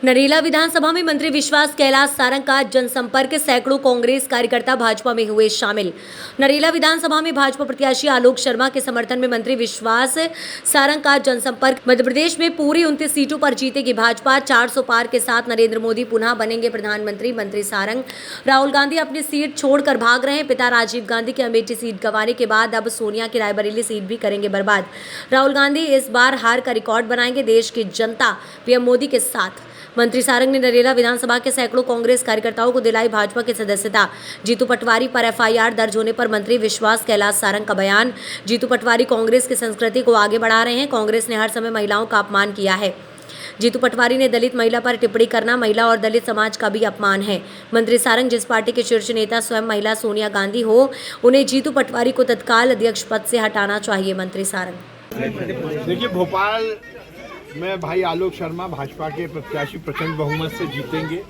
नरेला विधानसभा में मंत्री विश्वास कैलाश सारंग का जनसंपर्क, सैकड़ों कांग्रेस कार्यकर्ता भाजपा में हुए शामिल। नरेला विधानसभा में भाजपा प्रत्याशी आलोक शर्मा के समर्थन में मंत्री विश्वास सारंग का जनसंपर्क। मध्य प्रदेश में पूरी 29 सीटों पर जीतेगी भाजपा। 400 पार के साथ नरेंद्र मोदी पुनः बनेंगे प्रधानमंत्री। मंत्री सारंग, राहुल गांधी अपनी सीट छोड़कर भाग रहे हैं। पिता राजीव गांधी की अमेठी सीट गंवाने के बाद अब सोनिया की रायबरेली सीट भी करेंगे बर्बाद। राहुल गांधी इस बार हार का रिकॉर्ड बनाएंगे। देश की जनता पीएम मोदी के साथ। मंत्री सारंग ने नरेला विधानसभा के सैकड़ों कांग्रेस कार्यकर्ताओं को दिलाई भाजपा की सदस्यता। जीतू पटवारी पर एफआईआर दर्ज होने पर मंत्री विश्वास कैलाश सारंग का बयान। जीतू पटवारी कांग्रेस की संस्कृति को आगे बढ़ा रहे हैं। कांग्रेस ने हर समय महिलाओं का अपमान किया है। जीतू पटवारी ने दलित महिला पर टिप्पणी करना महिला और दलित समाज का भी अपमान है। मंत्री सारंग, जिस पार्टी के शीर्ष नेता स्वयं महिला सोनिया गांधी हो, उन्हें जीतू पटवारी को तत्काल अध्यक्ष पद से हटाना चाहिए। मंत्री सारंग, देखिए, भोपाल में भाई आलोक शर्मा भाजपा के प्रत्याशी प्रचंड बहुमत से जीतेंगे।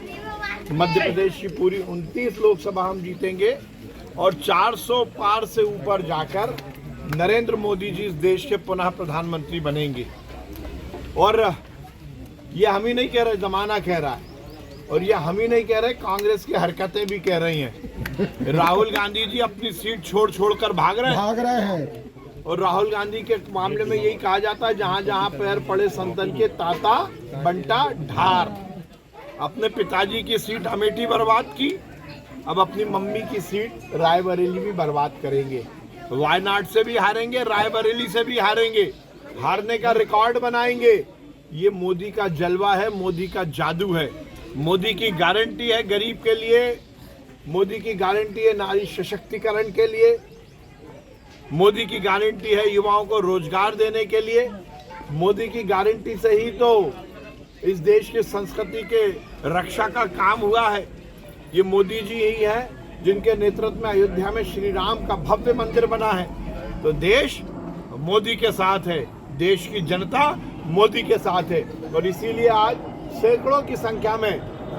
मध्य प्रदेश की पूरी 29 लोकसभा हम जीतेंगे और 400 पार से ऊपर जाकर नरेंद्र मोदी जी इस देश के पुनः प्रधानमंत्री बनेंगे। और ये हम ही नहीं कह रहे, जमाना कह रहा है। और ये हम ही नहीं कह रहे, कांग्रेस की हरकतें भी कह रही हैं। राहुल गांधी जी अपनी सीट छोड़ कर भाग रहे हैं। और राहुल गांधी के मामले में यही कहा जाता है, जहां जहां पैर पड़े संतन के ताता बंटा ढार। अपने पिताजी की सीट अमेठी बर्बाद की, अब अपनी मम्मी की सीट रायबरेली भी बर्बाद करेंगे। वायनाड से भी हारेंगे, रायबरेली से भी हारेंगे, हारने का रिकॉर्ड बनाएंगे। ये मोदी का जलवा है, मोदी का जादू है। मोदी की गारंटी है गरीब के लिए, मोदी की गारंटी है नारी सशक्तिकरण के लिए, मोदी की गारंटी है युवाओं को रोजगार देने के लिए। मोदी की गारंटी से ही तो इस देश की संस्कृति के रक्षा का काम हुआ है। ये मोदी जी ही है जिनके नेतृत्व में अयोध्या में श्री राम का भव्य मंदिर बना है। तो देश मोदी के साथ है, देश की जनता मोदी के साथ है। और इसीलिए आज सैकड़ों की संख्या में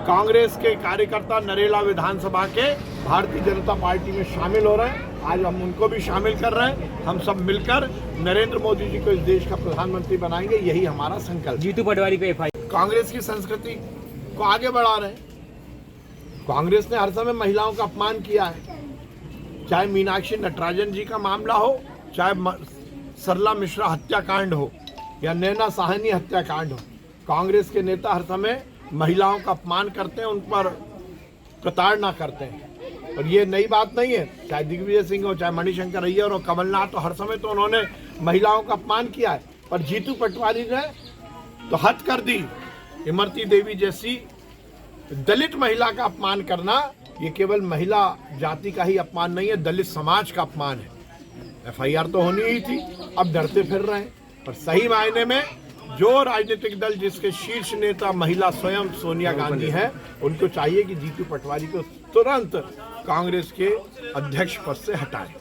कांग्रेस के कार्यकर्ता नरेला विधानसभा के भारतीय जनता पार्टी में शामिल हो रहे हैं। आज हम उनको भी शामिल कर रहे हैं। हम सब मिलकर नरेंद्र मोदी जी को इस देश का प्रधानमंत्री बनाएंगे, यही हमारा संकल्प। जीतू पटवारी पे एफआईआर, कांग्रेस की संस्कृति को आगे बढ़ा रहे हैं। कांग्रेस ने हर समय महिलाओं का अपमान किया है, चाहे मीनाक्षी नटराजन जी का मामला हो, चाहे सरला मिश्रा हत्याकांड हो या नैना साहनी हत्याकांड हो। कांग्रेस के नेता हर समय महिलाओं का अपमान करते हैं, उन पर प्रताड़ना करते हैं। और ये नई बात नहीं है, चाहे दिग्विजय सिंह हो, चाहे मणिशंकर अय्यर और कमलनाथ, तो हर समय तो उन्होंने महिलाओं का अपमान किया है। पर जीतू पटवारी ने तो हद कर दी। इमरती देवी जैसी दलित महिला का अपमान करना, ये केवल महिला जाति का ही अपमान नहीं है, दलित समाज का अपमान है। एफआईआर तो होनी ही थी, अब डरते फिर रहे हैं। पर सही मायने में जो राजनीतिक दल जिसके शीर्ष नेता महिला स्वयं सोनिया गांधी है, उनको चाहिए कि जीतू पटवारी को तुरंत कांग्रेस के अध्यक्ष पद से हटाएं।